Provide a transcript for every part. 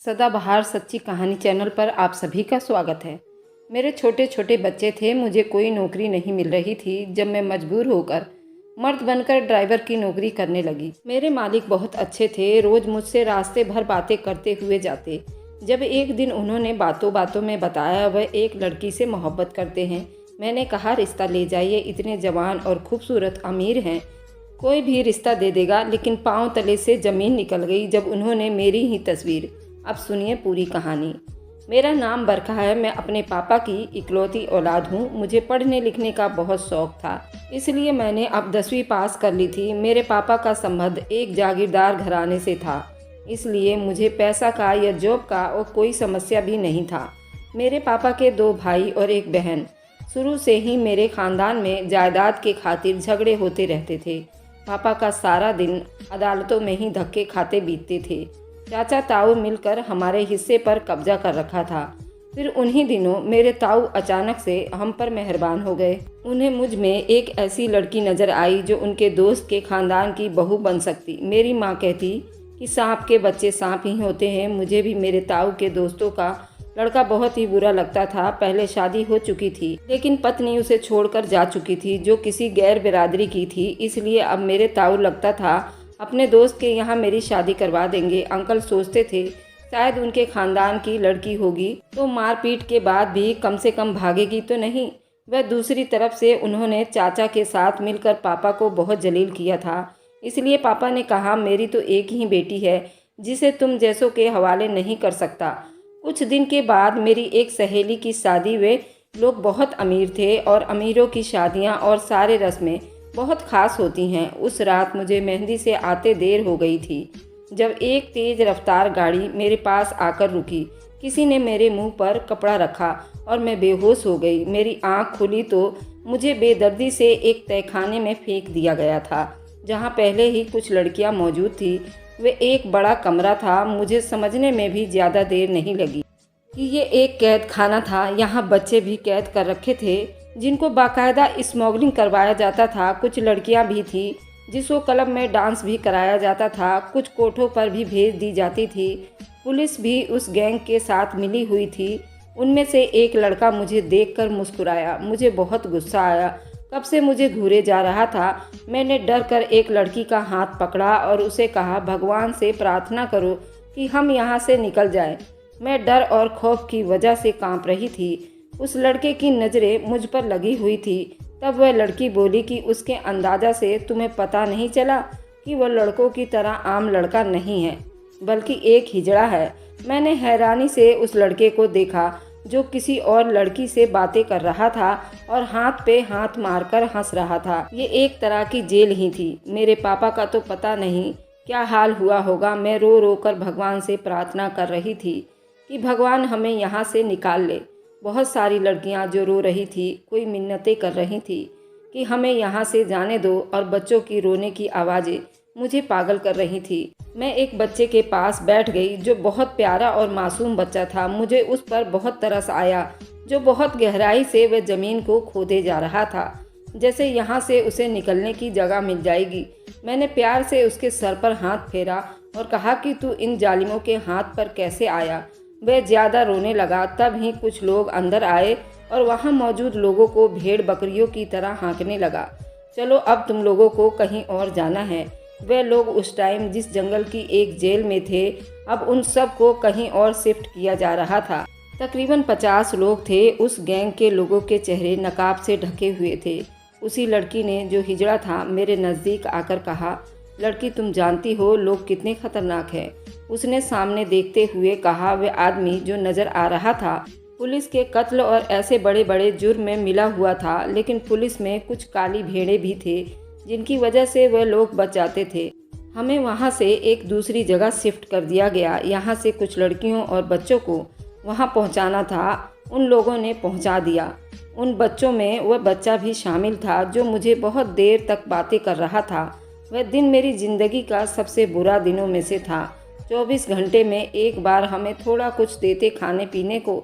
सदाबहार सच्ची कहानी चैनल पर आप सभी का स्वागत है। मेरे छोटे छोटे बच्चे थे, मुझे कोई नौकरी नहीं मिल रही थी। जब मैं मजबूर होकर मर्द बनकर ड्राइवर की नौकरी करने लगी। मेरे मालिक बहुत अच्छे थे, रोज़ मुझसे रास्ते भर बातें करते हुए जाते। जब एक दिन उन्होंने बातों बातों में बताया वह एक लड़की से मोहब्बत करते हैं। मैंने कहा रिश्ता ले जाइए, इतने जवान और खूबसूरत अमीर हैं, कोई भी रिश्ता दे देगा। लेकिन पाँव तले से ज़मीन निकल गई जब उन्होंने मेरी ही तस्वीर। अब सुनिए पूरी कहानी। मेरा नाम बरखा है, मैं अपने पापा की इकलौती औलाद हूँ। मुझे पढ़ने लिखने का बहुत शौक था, इसलिए मैंने अब 10वीं पास कर ली थी। मेरे पापा का संबंध एक जागीरदार घराने से था, इसलिए मुझे पैसा का या जॉब का और कोई समस्या भी नहीं था। मेरे पापा के 2 भाई और एक बहन। शुरू से ही मेरे ख़ानदान में जायदाद के खातिर झगड़े होते रहते थे। पापा का सारा दिन अदालतों में ही धक्के खाते बीतते थे। चाचा ताऊ मिलकर हमारे हिस्से पर कब्जा कर रखा था। फिर उन्हीं दिनों मेरे ताऊ अचानक से हम पर मेहरबान हो गए। उन्हें मुझ में एक ऐसी लड़की नज़र आई जो उनके दोस्त के खानदान की बहू बन सकती। मेरी माँ कहती कि सांप के बच्चे सांप ही होते हैं। मुझे भी मेरे ताऊ के दोस्तों का लड़का बहुत ही बुरा लगता था। पहले शादी हो चुकी थी, लेकिन पत्नी उसे छोड़कर जा चुकी थी, जो किसी गैर बिरादरी की थी। इसलिए अब मेरे ताऊ लगता था अपने दोस्त के यहाँ मेरी शादी करवा देंगे। अंकल सोचते थे शायद उनके खानदान की लड़की होगी तो मारपीट के बाद भी कम से कम भागेगी तो नहीं। वह दूसरी तरफ से उन्होंने चाचा के साथ मिलकर पापा को बहुत जलील किया था। इसलिए पापा ने कहा मेरी तो एक ही बेटी है जिसे तुम जैसों के हवाले नहीं कर सकता। कुछ दिन के बाद मेरी एक सहेली की शादी। वे लोग बहुत अमीर थे और अमीरों की शादियाँ और सारे रस्में बहुत ख़ास होती हैं। उस रात मुझे मेहंदी से आते देर हो गई थी जब एक तेज़ रफ्तार गाड़ी मेरे पास आकर रुकी। किसी ने मेरे मुंह पर कपड़ा रखा और मैं बेहोश हो गई। मेरी आंख खुली तो मुझे बेदर्दी से एक तहखाने में फेंक दिया गया था, जहां पहले ही कुछ लड़कियां मौजूद थी। वे एक बड़ा कमरा था। मुझे समझने में भी ज़्यादा देर नहीं लगी कि ये एक कैद खाना था। यहाँ बच्चे भी कैद कर रखे थे जिनको बाकायदा स्मगलिंग करवाया जाता था। कुछ लड़कियां भी थी जिसको क्लब में डांस भी कराया जाता था। कुछ कोठों पर भी भेज दी जाती थी। पुलिस भी उस गैंग के साथ मिली हुई थी। उनमें से एक लड़का मुझे देखकर मुस्कुराया। मुझे बहुत गुस्सा आया। कब से मुझे घूरे जा रहा था। मैंने डर कर एक लड़की का हाथ पकड़ा और उसे कहा भगवान से प्रार्थना करो कि हम यहाँ से निकल जाएं। मैं डर और खौफ की वजह से कांप रही थी। उस लड़के की नज़रें मुझ पर लगी हुई थी। तब वह लड़की बोली कि उसके अंदाज़ा से तुम्हें पता नहीं चला कि वह लड़कों की तरह आम लड़का नहीं है, बल्कि एक हिजड़ा है। मैंने हैरानी से उस लड़के को देखा जो किसी और लड़की से बातें कर रहा था और हाथ पे हाथ मारकर हंस रहा था। ये एक तरह की जेल ही थी। मेरे पापा का तो पता नहीं क्या हाल हुआ होगा। मैं रो रो कर भगवान से प्रार्थना कर रही थी कि भगवान हमें यहाँ से निकाल ले। बहुत सारी लड़कियां जो रो रही थी, कोई मिन्नतें कर रही थी कि हमें यहाँ से जाने दो, और बच्चों की रोने की आवाज़ें मुझे पागल कर रही थी। मैं एक बच्चे के पास बैठ गई जो बहुत प्यारा और मासूम बच्चा था। मुझे उस पर बहुत तरस आया जो बहुत गहराई से वह ज़मीन को खोदे जा रहा था, जैसे यहाँ से उसे निकलने की जगह मिल जाएगी। मैंने प्यार से उसके सर पर हाथ फेरा और कहा कि तू इन जालिमों के हाथ पर कैसे आया। वह ज़्यादा रोने लगा। तब ही कुछ लोग अंदर आए और वहाँ मौजूद लोगों को भेड़ बकरियों की तरह हाँकने लगा। चलो अब तुम लोगों को कहीं और जाना है। वे लोग उस टाइम जिस जंगल की एक जेल में थे, अब उन सब को कहीं और शिफ्ट किया जा रहा था। तकरीबन 50 लोग थे। उस गैंग के लोगों के चेहरे नकाब से ढके हुए थे। उसी लड़की ने, जो हिजड़ा था, मेरे नज़दीक आकर कहा लड़की तुम जानती हो लोग कितने खतरनाक हैं। उसने सामने देखते हुए कहा। वह आदमी जो नज़र आ रहा था पुलिस के कत्ल और ऐसे बड़े बड़े जुर्म में मिला हुआ था, लेकिन पुलिस में कुछ काली भेड़ें भी थे जिनकी वजह से वह लोग बच जाते थे। हमें वहां से एक दूसरी जगह शिफ्ट कर दिया गया। यहाँ से कुछ लड़कियों और बच्चों को वहां पहुंचाना था। उन लोगों ने पहुंचा दिया। उन बच्चों में वह बच्चा भी शामिल था जो मुझे बहुत देर तक बातें कर रहा था। वह दिन मेरी ज़िंदगी का सबसे बुरा दिनों में से था। 24 घंटे में एक बार हमें थोड़ा कुछ देते खाने पीने को,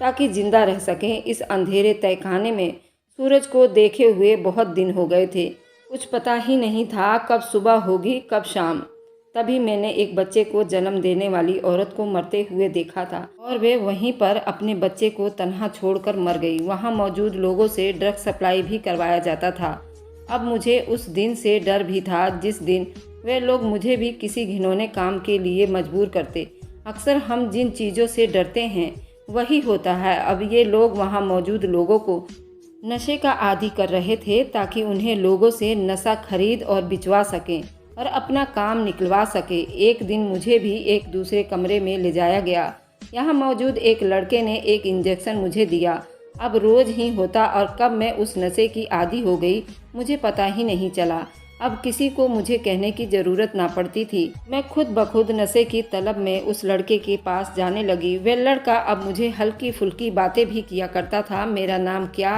ताकि जिंदा रह सकें। इस अंधेरे तहखाने में सूरज को देखे हुए बहुत दिन हो गए थे। कुछ पता ही नहीं था कब सुबह होगी कब शाम। तभी मैंने एक बच्चे को जन्म देने वाली औरत को मरते हुए देखा था और वे वहीं पर अपने बच्चे को तन्हा छोड़कर मर गई। वहां मौजूद लोगों से ड्रग सप्लाई भी करवाया जाता था। अब मुझे उस दिन से डर भी था जिस दिन वे लोग मुझे भी किसी घिनौने काम के लिए मजबूर करते। अक्सर हम जिन चीज़ों से डरते हैं वही होता है। अब ये लोग वहाँ मौजूद लोगों को नशे का आदी कर रहे थे ताकि उन्हें लोगों से नशा खरीद और बिचवा सकें और अपना काम निकलवा सके। एक दिन मुझे भी एक दूसरे कमरे में ले जाया गया। यहाँ मौजूद एक लड़के ने एक इंजेक्शन मुझे दिया। अब रोज़ ही होता और कब मैं उस नशे की आदी हो गई मुझे पता ही नहीं चला। अब किसी को मुझे कहने की ज़रूरत ना पड़ती थी। मैं खुद ब खुद नशे की तलब में उस लड़के के पास जाने लगी। वह लड़का अब मुझे हल्की फुल्की बातें भी किया करता था। मेरा नाम क्या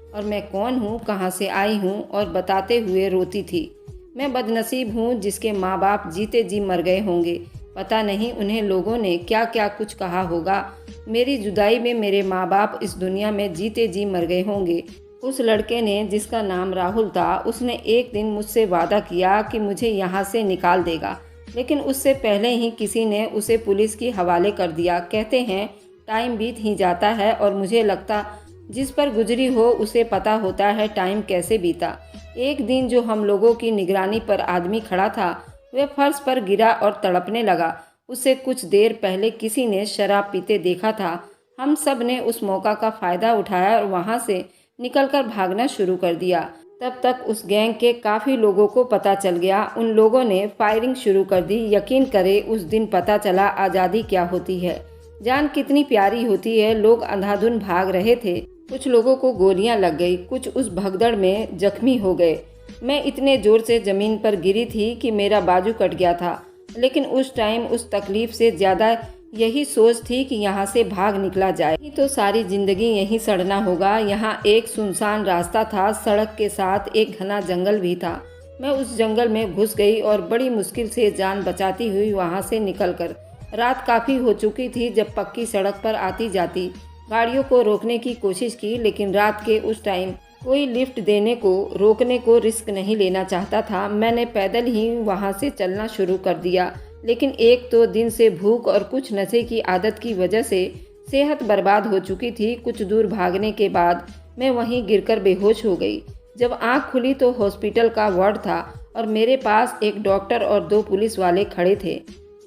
और मैं कौन हूँ, कहाँ से आई हूँ और बताते हुए रोती थी। मैं बदनसीब हूँ जिसके माँ बाप जीते जी मर गए होंगे। पता नहीं उन्हें लोगों ने क्या क्या कुछ कहा होगा। मेरी जुदाई में मेरे माँ बाप इस दुनिया में जीते जी मर गए होंगे। उस लड़के ने, जिसका नाम राहुल था, उसने एक दिन मुझसे वादा किया कि मुझे यहाँ से निकाल देगा, लेकिन उससे पहले ही किसी ने उसे पुलिस के हवाले कर दिया। कहते हैं टाइम बीत ही जाता है और मुझे लगता जिस पर गुजरी हो उसे पता होता है टाइम कैसे बीता। एक दिन जो हम लोगों की निगरानी पर आदमी खड़ा था वह फर्श पर गिरा और तड़पने लगा। उससे कुछ देर पहले किसी ने शराब पीते देखा था। हम सब ने उस मौका का फ़ायदा उठाया और वहाँ से निकलकर भागना शुरू कर दिया। तब तक उस गैंग के काफ़ी लोगों को पता चल गया। उन लोगों ने फायरिंग शुरू कर दी। यकीन करे उस दिन पता चला आज़ादी क्या होती है, जान कितनी प्यारी होती है। लोग अंधाधुन भाग रहे थे। कुछ लोगों को गोलियां लग गई, कुछ उस भगदड़ में जख्मी हो गए। मैं इतने ज़ोर से ज़मीन पर गिरी थी कि मेरा बाजू कट गया था, लेकिन उस टाइम उस तकलीफ़ से ज़्यादा यही सोच थी कि यहाँ से भाग निकला जाए, नहीं तो सारी ज़िंदगी यहीं सड़ना होगा। यहाँ एक सुनसान रास्ता था, सड़क के साथ एक घना जंगल भी था। मैं उस जंगल में घुस गई और बड़ी मुश्किल से जान बचाती हुई वहाँ से निकलकर। रात काफ़ी हो चुकी थी जब पक्की सड़क पर आती जाती गाड़ियों को रोकने की कोशिश की, लेकिन रात के उस टाइम कोई लिफ्ट देने को रोकने को रिस्क नहीं लेना चाहता था। मैंने पैदल ही वहाँ से चलना शुरू कर दिया, लेकिन एक तो दिन से भूख और कुछ नशे की आदत की वजह से सेहत बर्बाद हो चुकी थी। कुछ दूर भागने के बाद मैं वहीं गिरकर बेहोश हो गई। जब आँख खुली तो हॉस्पिटल का वार्ड था और मेरे पास एक डॉक्टर और 2 पुलिस वाले खड़े थे।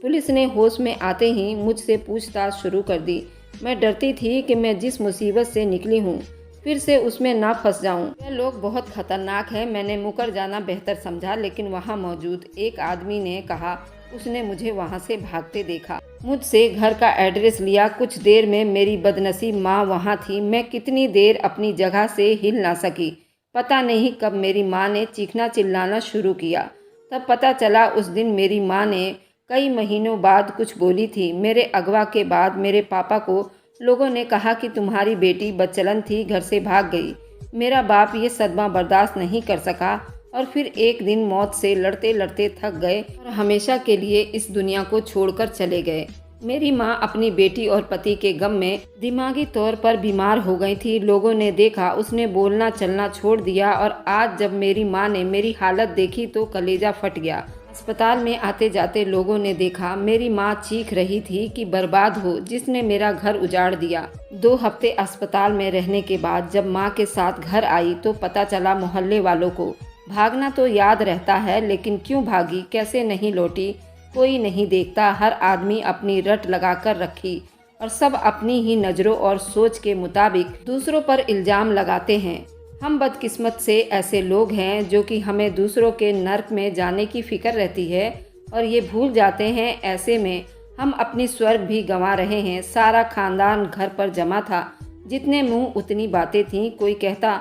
पुलिस ने होश में आते ही मुझसे पूछताछ शुरू कर दी। मैं डरती थी कि मैं जिस मुसीबत से निकली हूँ फिर से उसमें ना फंस जाऊं। ये लोग बहुत खतरनाक हैं। मैंने मुकर जाना बेहतर समझा, लेकिन वहाँ मौजूद एक आदमी ने कहा उसने मुझे वहाँ से भागते देखा। मुझसे घर का एड्रेस लिया। कुछ देर में मेरी बदनसीब माँ वहाँ थी। मैं कितनी देर अपनी जगह से हिल ना सकी। पता नहीं कब मेरी माँ ने चीखना चिल्लाना शुरू किया। तब पता चला उस दिन मेरी माँ ने कई महीनों बाद कुछ बोली थी। मेरे अगवा के बाद मेरे पापा को लोगों ने कहा कि तुम्हारी बेटी बदचलन थी, घर से भाग गई। मेरा बाप ये सदमा बर्दाश्त नहीं कर सका और फिर एक दिन मौत से लड़ते लड़ते थक गए और हमेशा के लिए इस दुनिया को छोड़कर चले गए। मेरी माँ अपनी बेटी और पति के गम में दिमागी तौर पर बीमार हो गई थी। लोगों ने देखा उसने बोलना चलना छोड़ दिया और आज जब मेरी माँ ने मेरी हालत देखी तो कलेजा फट गया। अस्पताल में आते जाते लोगों ने देखा मेरी माँ चीख रही थी कि बर्बाद हो जिसने मेरा घर उजाड़ दिया। 2 हफ्ते अस्पताल में रहने के बाद जब माँ के साथ घर आई तो पता चला मोहल्ले वालों को। भागना तो याद रहता है, लेकिन क्यों भागी, कैसे नहीं लौटी, कोई नहीं देखता। हर आदमी अपनी रट लगा कर रखी और सब अपनी ही नज़रों और सोच के मुताबिक दूसरों पर इल्ज़ाम लगाते हैं। हम बदकिस्मत से ऐसे लोग हैं जो कि हमें दूसरों के नर्क में जाने की फ़िक्र रहती है और ये भूल जाते हैं ऐसे में हम अपनी स्वर्ग भी गंवा रहे हैं। सारा खानदान घर पर जमा था। जितने मुंह उतनी बातें थीं। कोई कहता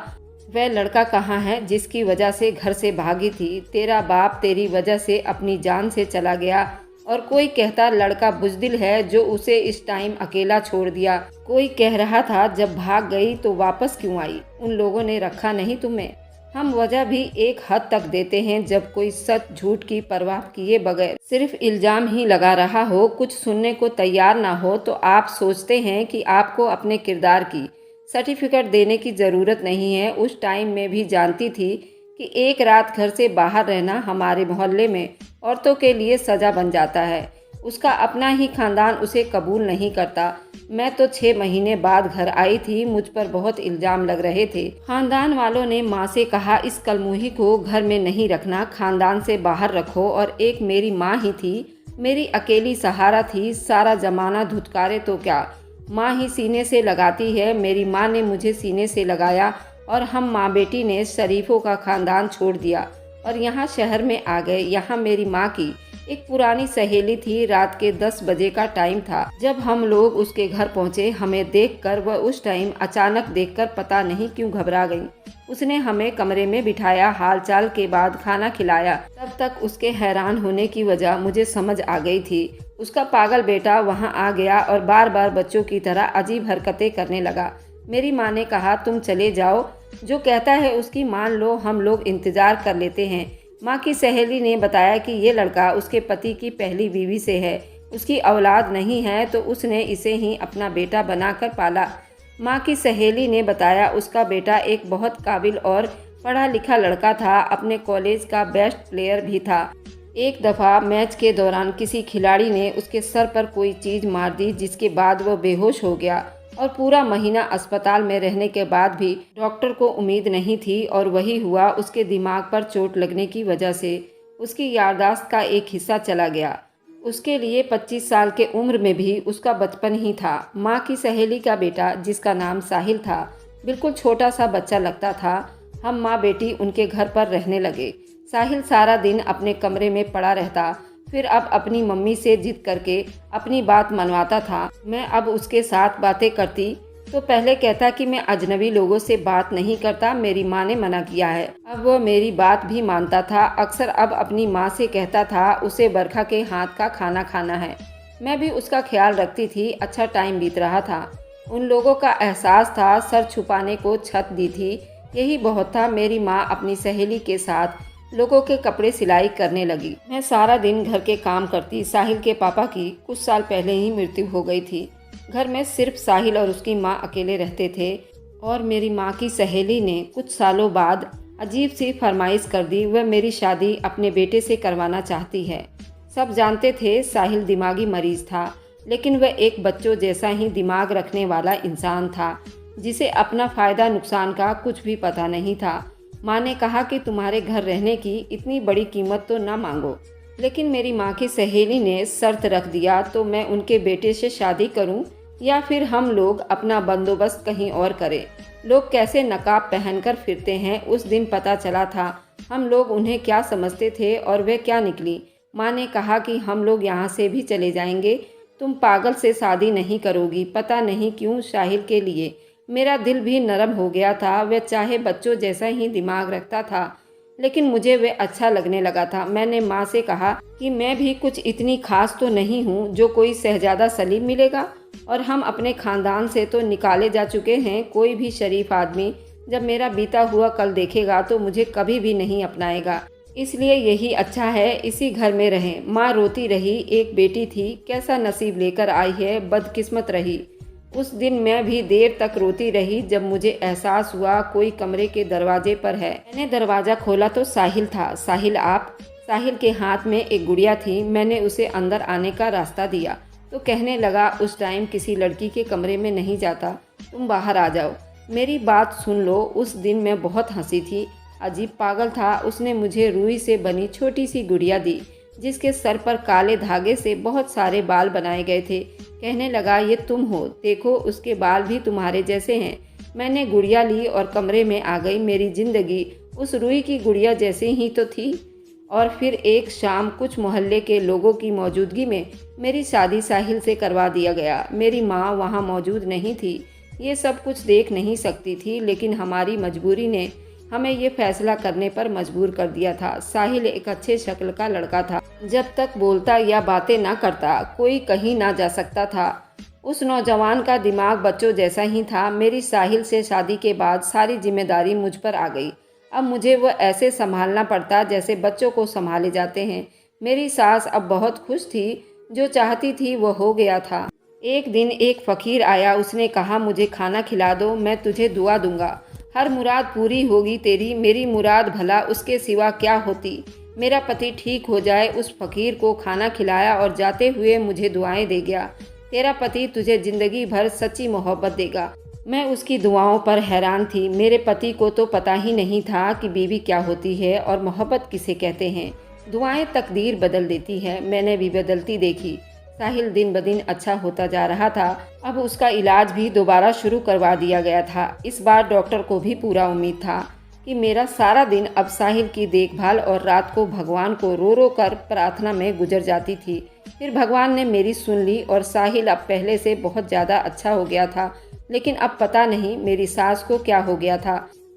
वह लड़का कहाँ है जिसकी वजह से घर से भागी थी, तेरा बाप तेरी वजह से अपनी जान से चला गया। और कोई कहता लड़का बुज़दिल है जो उसे इस टाइम अकेला छोड़ दिया। कोई कह रहा था जब भाग गई तो वापस क्यों आई, उन लोगों ने रखा नहीं तुम्हें। हम वजह भी एक हद तक देते हैं जब कोई सच झूठ की परवाह किए बगैर सिर्फ इल्ज़ाम ही लगा रहा हो, कुछ सुनने को तैयार ना हो तो आप सोचते हैं कि आपको अपने किरदार की सर्टिफिकेट देने की ज़रूरत नहीं है। उस टाइम में भी जानती थी कि एक रात घर से बाहर रहना हमारे मोहल्ले में औरतों के लिए सज़ा बन जाता है। उसका अपना ही खानदान उसे कबूल नहीं करता। मैं तो 6 महीने बाद घर आई थी, मुझ पर बहुत इल्ज़ाम लग रहे थे। खानदान वालों ने माँ से कहा इस कलमुही को घर में नहीं रखना, खानदान से बाहर रखो। और एक मेरी माँ ही थी, मेरी अकेली सहारा थी। सारा जमाना धुतकारे तो क्या, माँ ही सीने से लगाती है। मेरी माँ ने मुझे सीने से लगाया और हम माँ बेटी ने शरीफों का खानदान छोड़ दिया और यहाँ शहर में आ गए। यहाँ मेरी माँ की एक पुरानी सहेली थी। रात के 10 बजे का टाइम था जब हम लोग उसके घर पहुँचे। हमें देखकर वह उस टाइम अचानक देखकर पता नहीं क्यों घबरा गई। उसने हमें कमरे में बिठाया, हालचाल के बाद खाना खिलाया। तब तक उसके हैरान होने की वजह मुझे समझ आ गई थी। उसका पागल बेटा वहाँ आ गया और बार बार बच्चों की तरह अजीब हरकतें करने लगा। मेरी माँ ने कहा तुम चले जाओ, जो कहता है उसकी मान लो, हम लोग इंतज़ार कर लेते हैं। माँ की सहेली ने बताया कि ये लड़का उसके पति की पहली बीवी से है, उसकी औलाद नहीं है तो उसने इसे ही अपना बेटा बनाकर पाला। माँ की सहेली ने बताया उसका बेटा एक बहुत काबिल और पढ़ा लिखा लड़का था, अपने कॉलेज का बेस्ट प्लेयर भी था। एक दफ़ा मैच के दौरान किसी खिलाड़ी ने उसके सर पर कोई चीज़ मार दी, जिसके बाद वह बेहोश हो गया और पूरा महीना अस्पताल में रहने के बाद भी डॉक्टर को उम्मीद नहीं थी। और वही हुआ, उसके दिमाग पर चोट लगने की वजह से उसकी याददाश्त का एक हिस्सा चला गया। उसके लिए 25 साल के उम्र में भी उसका बचपन ही था। माँ की सहेली का बेटा, जिसका नाम साहिल था, बिल्कुल छोटा सा बच्चा लगता था। हम माँ बेटी उनके घर पर रहने लगे। साहिल सारा दिन अपने कमरे में पड़ा रहता, फिर अब अपनी मम्मी से जिद करके अपनी बात मनवाता था। मैं अब उसके साथ बातें करती तो पहले कहता कि मैं अजनबी लोगों से बात नहीं करता, मेरी माँ ने मना किया है। अब वह मेरी बात भी मानता था। अक्सर अब अपनी माँ से कहता था उसे बरखा के हाथ का खाना खाना है। मैं भी उसका ख्याल रखती थी। अच्छा टाइम बीत रहा था। उन लोगों का एहसास था, सर छुपाने को छत दी थी, यही बहुत था। मेरी माँ अपनी सहेली के साथ लोगों के कपड़े सिलाई करने लगी। मैं सारा दिन घर के काम करती। साहिल के पापा की कुछ साल पहले ही मृत्यु हो गई थी। घर में सिर्फ साहिल और उसकी माँ अकेले रहते थे। और मेरी माँ की सहेली ने कुछ सालों बाद अजीब सी फरमाइश कर दी। वह मेरी शादी अपने बेटे से करवाना चाहती है। सब जानते थे साहिल दिमागी मरीज था, लेकिन वह एक बच्चों जैसा ही दिमाग रखने वाला इंसान था, जिसे अपना फ़ायदा नुकसान का कुछ भी पता नहीं था। माँ ने कहा कि तुम्हारे घर रहने की इतनी बड़ी कीमत तो ना मांगो, लेकिन मेरी माँ की सहेली ने शर्त रख दिया तो मैं उनके बेटे से शादी करूं या फिर हम लोग अपना बंदोबस्त कहीं और करें। लोग कैसे नकाब पहनकर फिरते हैं, उस दिन पता चला था हम लोग उन्हें क्या समझते थे और वे क्या निकली। माँ ने कहा कि हम लोग यहाँ से भी चले जाएंगे, तुम पागल से शादी नहीं करोगी। पता नहीं क्यों साहिल के लिए मेरा दिल भी नरम हो गया था। वह चाहे बच्चों जैसा ही दिमाग रखता था, लेकिन मुझे वह अच्छा लगने लगा था। मैंने माँ से कहा कि मैं भी कुछ इतनी खास तो नहीं हूँ जो कोई शहजादा सलीम मिलेगा, और हम अपने खानदान से तो निकाले जा चुके हैं। कोई भी शरीफ आदमी जब मेरा बीता हुआ कल देखेगा तो मुझे कभी भी नहीं अपनाएगा, इसलिए यही अच्छा है इसी घर में रहें। माँ रोती रही। एक बेटी थी, कैसा नसीब लेकर आई है, बदकिस्मत रही। उस दिन मैं भी देर तक रोती रही। जब मुझे एहसास हुआ कोई कमरे के दरवाजे पर है, मैंने दरवाज़ा खोला तो साहिल था। साहिल आप? साहिल के हाथ में एक गुड़िया थी। मैंने उसे अंदर आने का रास्ता दिया तो कहने लगा उस टाइम किसी लड़की के कमरे में नहीं जाता, तुम बाहर आ जाओ। मेरी बात सुन लो। उस दिन मैं बहुत हंसी थी। अजीब पागल था। उसने मुझे रुई से बनी छोटी सी गुड़िया दी, जिसके सर पर काले धागे से बहुत सारे बाल बनाए गए थे। कहने लगा ये तुम हो, देखो उसके बाल भी तुम्हारे जैसे हैं। मैंने गुड़िया ली और कमरे में आ गई। मेरी जिंदगी उस रुई की गुड़िया जैसी ही तो थी। और फिर एक शाम कुछ मोहल्ले के लोगों की मौजूदगी में मेरी शादी साहिल से करवा दिया गया। मेरी माँ वहाँ मौजूद नहीं थी, ये सब कुछ देख नहीं सकती थी, लेकिन हमारी मजबूरी ने हमें ये फैसला करने पर मजबूर कर दिया था। साहिल एक अच्छे शक्ल का लड़का था। जब तक बोलता या बातें ना करता कोई कहीं ना जा सकता था। उस नौजवान का दिमाग बच्चों जैसा ही था। मेरी साहिल से शादी के बाद सारी जिम्मेदारी मुझ पर आ गई। अब मुझे वह ऐसे संभालना पड़ता जैसे बच्चों को संभाले जाते हैं। मेरी सास अब बहुत खुश थी। जो चाहती थी वह हो गया था। एक दिन एक फ़कीर आया। उसने कहा मुझे खाना खिला दो, मैं तुझे दुआ दूंगा। हर मुराद पूरी होगी तेरी, मेरी मुराद भला उसके सिवा क्या होती। मेरा पति ठीक हो जाए, उस फकीर को खाना खिलाया और जाते हुए मुझे दुआएं दे गया। तेरा पति तुझे जिंदगी भर सच्ची मोहब्बत देगा। मैं उसकी दुआओं पर हैरान थी। मेरे पति को तो पता ही नहीं था कि बीवी क्या होती है और मोहब्बत किसे कहते हैं। दुआएं तकदीर बदल देती है, मैंने भी बदलती देखी। साहिल दिन ब दिन अच्छा होता जा रहा था। अब उसका इलाज भी दोबारा शुरू करवा दिया गया था। इस बार डॉक्टर को भी पूरा उम्मीद था कि मेरा सारा दिन अब साहिल की देखभाल और रात को भगवान को रो रो कर प्रार्थना में गुजर जाती थी। फिर भगवान ने मेरी सुन ली और साहिल अब पहले से बहुत ज़्यादा अच्छा हो गया था। लेकिन अब पता नहीं मेरी सास को क्या हो गया था।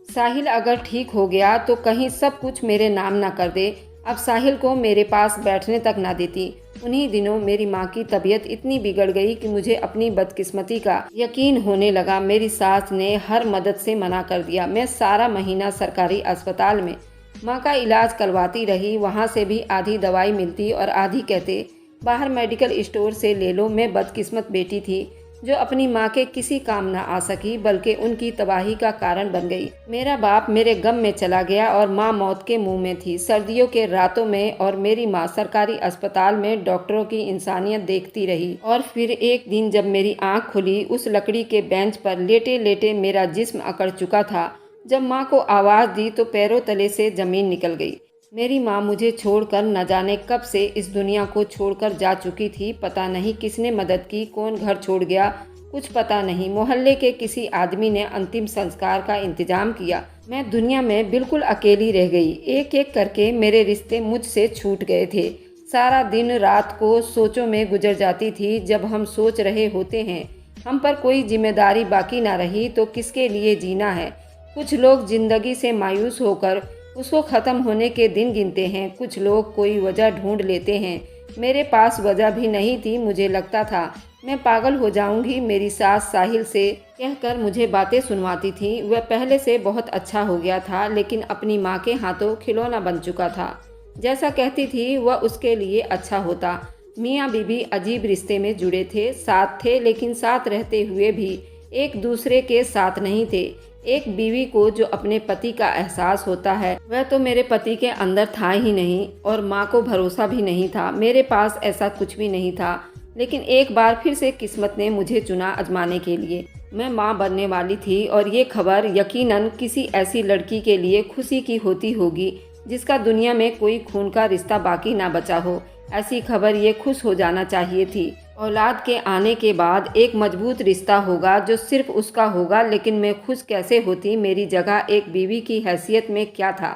साहिल अगर ठीक हो गया तो कहीं सब कुछ मेरे नाम ना कर दे। अब साहिल को मेरे पास बैठने तक ना देती। उन्हीं दिनों मेरी माँ की तबीयत इतनी बिगड़ गई कि मुझे अपनी बदकिस्मती का यकीन होने लगा। मेरी सास ने हर मदद से मना कर दिया। मैं सारा महीना सरकारी अस्पताल में माँ का इलाज करवाती रही। वहाँ से भी आधी दवाई मिलती और आधी कहते बाहर मेडिकल स्टोर से ले लो। मैं बदकिस्मत बेटी थी जो अपनी माँ के किसी काम ना आ सकी, बल्कि उनकी तबाही का कारण बन गई। मेरा बाप मेरे गम में चला गया और माँ मौत के मुंह में थी सर्दियों के रातों में, और मेरी माँ सरकारी अस्पताल में डॉक्टरों की इंसानियत देखती रही। और फिर एक दिन जब मेरी आंख खुली, उस लकड़ी के बेंच पर लेटे लेटे मेरा जिस्म अकड़ चुका था। जब माँ को आवाज़ दी तो पैरों तले से जमीन निकल गई। मेरी माँ मुझे छोड़कर न जाने कब से इस दुनिया को छोड़कर जा चुकी थी। पता नहीं किसने मदद की, कौन घर छोड़ गया, कुछ पता नहीं। मोहल्ले के किसी आदमी ने अंतिम संस्कार का इंतजाम किया। मैं दुनिया में बिल्कुल अकेली रह गई। एक एक करके मेरे रिश्ते मुझसे छूट गए थे। सारा दिन रात को सोचों में गुजर जाती थी। जब हम सोच रहे होते हैं हम पर कोई जिम्मेदारी बाकी ना रही तो किसके लिए जीना है। कुछ लोग जिंदगी से मायूस होकर उसको ख़त्म होने के दिन गिनते हैं। कुछ लोग कोई वजह ढूंढ लेते हैं। मेरे पास वजह भी नहीं थी। मुझे लगता था मैं पागल हो जाऊंगी। मेरी सास साहिल से कहकर मुझे बातें सुनवाती थी। वह पहले से बहुत अच्छा हो गया था, लेकिन अपनी माँ के हाथों खिलौना बन चुका था। जैसा कहती थी वह उसके लिए अच्छा होता। मियाँ बीबी अजीब रिश्ते में जुड़े थे, साथ थे, लेकिन साथ रहते हुए भी एक दूसरे के साथ नहीं थे। एक बीवी को जो अपने पति का एहसास होता है वह तो मेरे पति के अंदर था ही नहीं, और माँ को भरोसा भी नहीं था। मेरे पास ऐसा कुछ भी नहीं था। लेकिन एक बार फिर से किस्मत ने मुझे चुना आजमाने के लिए। मैं माँ बनने वाली थी और ये खबर यकीनन किसी ऐसी लड़की के लिए खुशी की होती होगी जिसका दुनिया में कोई खून का रिश्ता बाकी ना बचा हो। ऐसी खबर ये खुश हो जाना चाहिए थी। औलाद के आने के बाद एक मजबूत रिश्ता होगा जो सिर्फ उसका होगा। लेकिन मैं खुश कैसे होती। मेरी जगह एक बीवी की हैसियत में क्या था,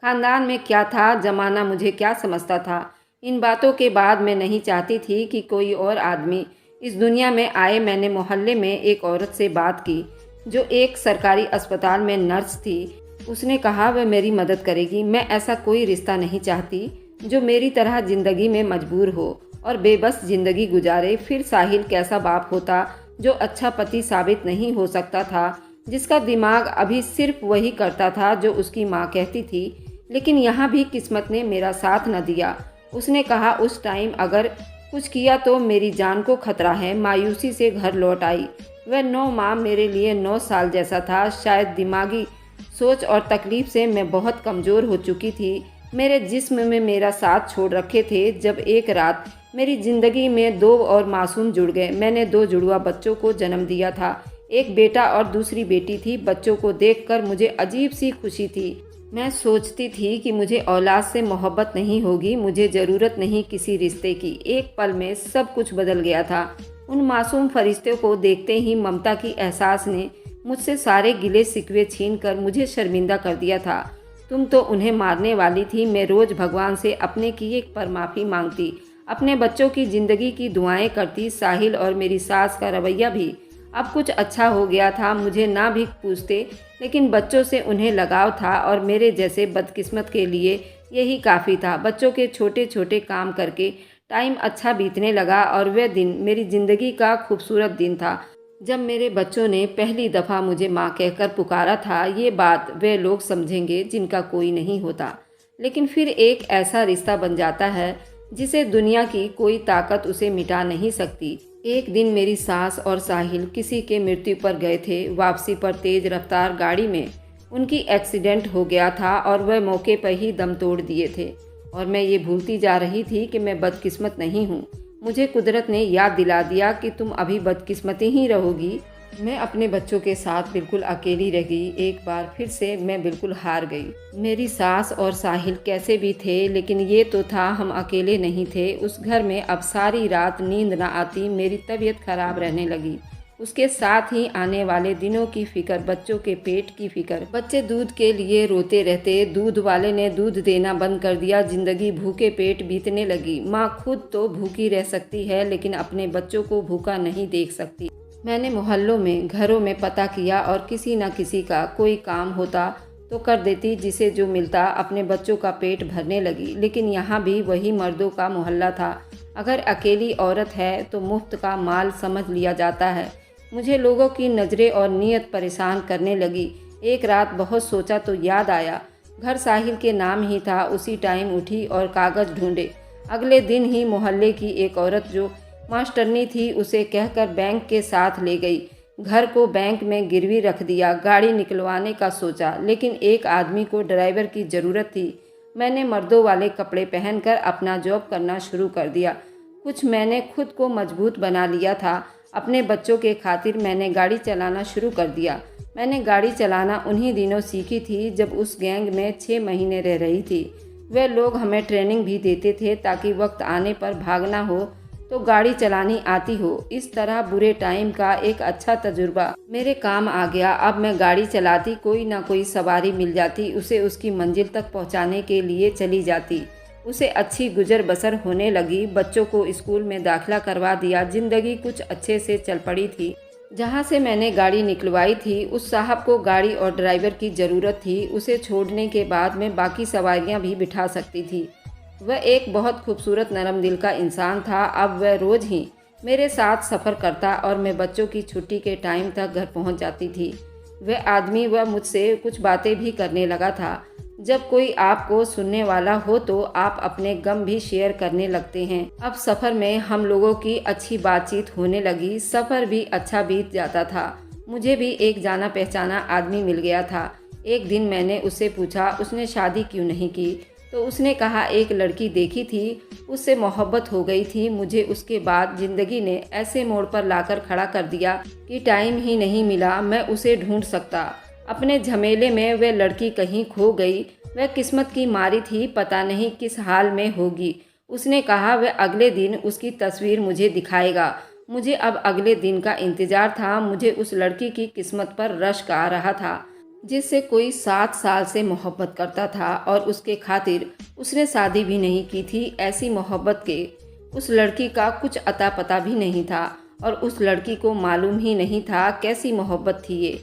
खानदान में क्या था, जमाना मुझे क्या समझता था। इन बातों के बाद मैं नहीं चाहती थी कि कोई और आदमी इस दुनिया में आए। मैंने मोहल्ले में एक औरत से बात की जो एक सरकारी अस्पताल में नर्स थी। उसने कहा वह मेरी मदद करेगी। मैं ऐसा कोई रिश्ता नहीं चाहती जो मेरी तरह जिंदगी में मजबूर हो और बेबस जिंदगी गुजारे। फिर साहिल कैसा बाप होता जो अच्छा पति साबित नहीं हो सकता था, जिसका दिमाग अभी सिर्फ वही करता था जो उसकी माँ कहती थी। लेकिन यहाँ भी किस्मत ने मेरा साथ न दिया। उसने कहा उस टाइम अगर कुछ किया तो मेरी जान को खतरा है। मायूसी से घर लौट आई। वह 9 माह मेरे लिए 9 साल जैसा था। शायद दिमागी सोच और तकलीफ से मैं बहुत कमज़ोर हो चुकी थी। मेरे जिस्म में मेरा साथ छोड़ रखे थे। जब एक रात मेरी ज़िंदगी में 2 और मासूम जुड़ गए। मैंने 2 जुड़वा बच्चों को जन्म दिया था। एक बेटा और दूसरी बेटी थी। बच्चों को देखकर मुझे अजीब सी खुशी थी। मैं सोचती थी कि मुझे औलाद से मोहब्बत नहीं होगी, मुझे ज़रूरत नहीं किसी रिश्ते की। एक पल में सब कुछ बदल गया था। उन मासूम फरिश्तों को देखते ही ममता की एहसास ने मुझसे सारे गिले शिकवे छीन कर मुझे शर्मिंदा कर दिया था। तुम तो उन्हें मारने वाली थी। मैं रोज़ भगवान से अपने किए पर माफ़ी मांगती, अपने बच्चों की ज़िंदगी की दुआएं करती। साहिल और मेरी सास का रवैया भी अब कुछ अच्छा हो गया था। मुझे ना भी पूछते, लेकिन बच्चों से उन्हें लगाव था और मेरे जैसे बदकिस्मत के लिए यही काफ़ी था। बच्चों के छोटे छोटे काम करके टाइम अच्छा बीतने लगा और वह दिन मेरी ज़िंदगी का खूबसूरत दिन था जब मेरे बच्चों ने पहली दफ़ा मुझे माँ कहकर पुकारा था। ये बात वे लोग समझेंगे जिनका कोई नहीं होता। लेकिन फिर एक ऐसा रिश्ता बन जाता है जिसे दुनिया की कोई ताकत उसे मिटा नहीं सकती। एक दिन मेरी सास और साहिल किसी के मृत्यु पर गए थे। वापसी पर तेज रफ्तार गाड़ी में उनकी एक्सीडेंट हो गया था और वह मौके पर ही दम तोड़ दिए थे। और मैं ये भूलती जा रही थी कि मैं बदकिस्मत नहीं हूँ। मुझे कुदरत ने याद दिला दिया कि तुम अभी बदकिस्मती ही रहोगी। मैं अपने बच्चों के साथ बिल्कुल अकेली रह गई। एक बार फिर से मैं बिल्कुल हार गई। मेरी सास और साहिल कैसे भी थे, लेकिन ये तो था हम अकेले नहीं थे। उस घर में अब सारी रात नींद न आती, मेरी तबीयत खराब रहने लगी। उसके साथ ही आने वाले दिनों की फिक्र, बच्चों के पेट की फिक्र। बच्चे दूध के लिए रोते रहते, दूध वाले ने दूध देना बंद कर दिया, जिंदगी भूखे पेट बीतने लगी। माँ खुद तो भूखी रह सकती है, लेकिन अपने बच्चों को भूखा नहीं देख सकती। मैंने मोहल्लों में, घरों में पता किया और किसी न किसी का कोई काम होता तो कर देती, जिसे जो मिलता अपने बच्चों का पेट भरने लगी। लेकिन यहाँ भी वही मर्दों का मोहल्ला था। अगर अकेली औरत है तो मुफ्त का माल समझ लिया जाता है। मुझे लोगों की नज़रें और नीयत परेशान करने लगी। एक रात बहुत सोचा तो याद आया, घर साहिल के नाम ही था। उसी टाइम उठी और कागज़ ढूंढे। अगले दिन ही मोहल्ले की एक औरत जो मास्टरनी थी, उसे कहकर बैंक के साथ ले गई। घर को बैंक में गिरवी रख दिया। गाड़ी निकलवाने का सोचा, लेकिन एक आदमी को ड्राइवर की ज़रूरत थी। मैंने मर्दों वाले कपड़े पहनकर अपना जॉब करना शुरू कर दिया। कुछ मैंने खुद को मजबूत बना लिया था। अपने बच्चों के खातिर मैंने गाड़ी चलाना शुरू कर दिया। मैंने गाड़ी चलाना उन्हीं दिनों सीखी थी जब उस गैंग में 6 महीने रह रही थी। वे लोग हमें ट्रेनिंग भी देते थे ताकि वक्त आने पर भागना हो तो गाड़ी चलानी आती हो। इस तरह बुरे टाइम का एक अच्छा तजुर्बा मेरे काम आ गया। अब मैं गाड़ी चलाती, कोई ना कोई सवारी मिल जाती, उसे उसकी मंजिल तक पहुंचाने के लिए चली जाती। उसे अच्छी गुजर बसर होने लगी। बच्चों को स्कूल में दाखिला करवा दिया। जिंदगी कुछ अच्छे से चल पड़ी थी। जहाँ से मैंने गाड़ी निकलवाई थी, उस साहब को गाड़ी और ड्राइवर की ज़रूरत थी। उसे छोड़ने के बाद मैं बाकी सवारियाँ भी बिठा सकती थी। वह एक बहुत खूबसूरत नरम दिल का इंसान था। अब वह रोज़ ही मेरे साथ सफ़र करता और मैं बच्चों की छुट्टी के टाइम तक घर पहुंच जाती थी। वह आदमी वह मुझसे कुछ बातें भी करने लगा था। जब कोई आपको सुनने वाला हो तो आप अपने गम भी शेयर करने लगते हैं। अब सफ़र में हम लोगों की अच्छी बातचीत होने लगी। सफ़र भी अच्छा बीत जाता था। मुझे भी एक जाना पहचाना आदमी मिल गया था। एक दिन मैंने उससे पूछा उसने शादी क्यों नहीं की, तो उसने कहा एक लड़की देखी थी, उससे मोहब्बत हो गई थी। मुझे उसके बाद ज़िंदगी ने ऐसे मोड़ पर लाकर खड़ा कर दिया कि टाइम ही नहीं मिला मैं उसे ढूंढ सकता। अपने झमेले में वह लड़की कहीं खो गई। वह किस्मत की मारी थी, पता नहीं किस हाल में होगी। उसने कहा वह अगले दिन उसकी तस्वीर मुझे दिखाएगा। मुझे अब अगले दिन का इंतज़ार था। मुझे उस लड़की की किस्मत पर रश्क आ रहा था जिससे कोई 7 साल से मोहब्बत करता था और उसके खातिर उसने शादी भी नहीं की थी। ऐसी मोहब्बत के उस लड़की का कुछ अता पता भी नहीं था और उस लड़की को मालूम ही नहीं था कैसी मोहब्बत थी ये।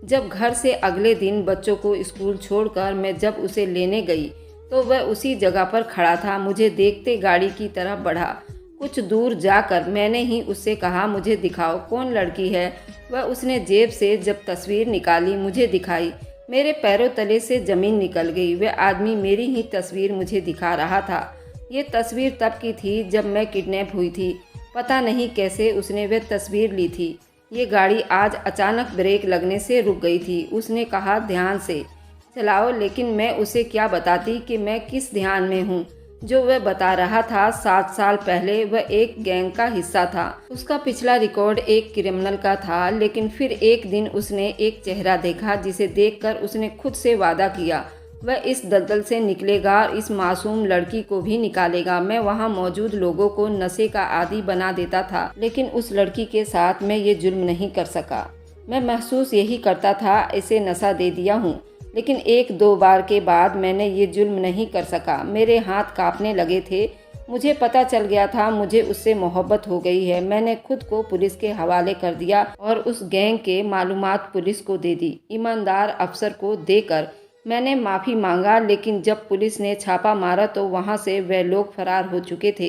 जब घर से अगले दिन बच्चों को स्कूल छोड़कर मैं जब उसे लेने गई तो वह उसी जगह पर खड़ा था। मुझे देखते गाड़ी की तरफ बढ़ा। कुछ दूर जाकर मैंने ही उससे कहा मुझे दिखाओ कौन लड़की है। वह उसने जेब से जब तस्वीर निकाली मुझे दिखाई। मेरे पैरों तले से ज़मीन निकल गई। वह आदमी मेरी ही तस्वीर मुझे दिखा रहा था। ये तस्वीर तब की थी जब मैं किडनैप हुई थी। पता नहीं कैसे उसने वह तस्वीर ली थी। ये गाड़ी आज अचानक ब्रेक लगने से रुक गई थी। उसने कहा ध्यान से चलाओ, लेकिन मैं उसे क्या बताती कि मैं किस ध्यान में हूँ। जो वह बता रहा था 7 साल पहले वह एक गैंग का हिस्सा था। उसका पिछला रिकॉर्ड एक क्रिमिनल का था। लेकिन फिर एक दिन उसने एक चेहरा देखा जिसे देखकर उसने खुद से वादा किया वह इस दलदल से निकलेगा और इस मासूम लड़की को भी निकालेगा। मैं वहाँ मौजूद लोगों को नशे का आदी बना देता था, लेकिन उस लड़की के साथ मैं ये जुल्म नहीं कर सका। मैं महसूस यही करता था इसे नशा दे दिया हूँ, लेकिन 1-2 बार के बाद मैंने ये जुल्म नहीं कर सका। मेरे हाथ कांपने लगे थे। मुझे पता चल गया था मुझे उससे मोहब्बत हो गई है। मैंने खुद को पुलिस के हवाले कर दिया और उस गैंग के मालूमात पुलिस को दे दी। ईमानदार अफसर को देकर मैंने माफ़ी मांगा, लेकिन जब पुलिस ने छापा मारा तो वहाँ से वह लोग फरार हो चुके थे।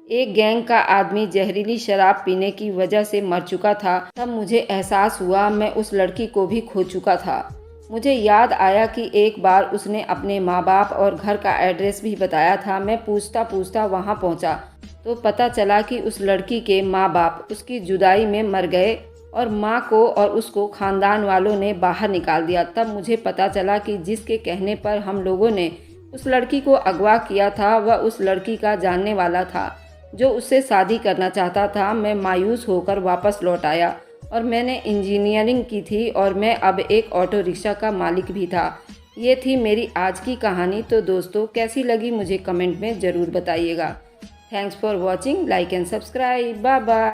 एक गैंग का आदमी जहरीली शराब पीने की वजह से मर चुका था। तब मुझे एहसास हुआ मैं उस लड़की को भी खो चुका था। मुझे याद आया कि एक बार उसने अपने माँ बाप और घर का एड्रेस भी बताया था। मैं पूछता पूछता वहाँ पहुँचा तो पता चला कि उस लड़की के माँ बाप उसकी जुदाई में मर गए और माँ को और उसको ख़ानदान वालों ने बाहर निकाल दिया। तब मुझे पता चला कि जिसके कहने पर हम लोगों ने उस लड़की को अगवा किया था वह उस लड़की का जानने वाला था जो उससे शादी करना चाहता था। मैं मायूस होकर वापस लौट आया और मैंने इंजीनियरिंग की थी और मैं अब एक ऑटो रिक्शा का मालिक भी था। ये थी मेरी आज की कहानी। तो दोस्तों, कैसी लगी मुझे कमेंट में ज़रूर बताइएगा। Thanks for watching. Like and subscribe. Bye bye.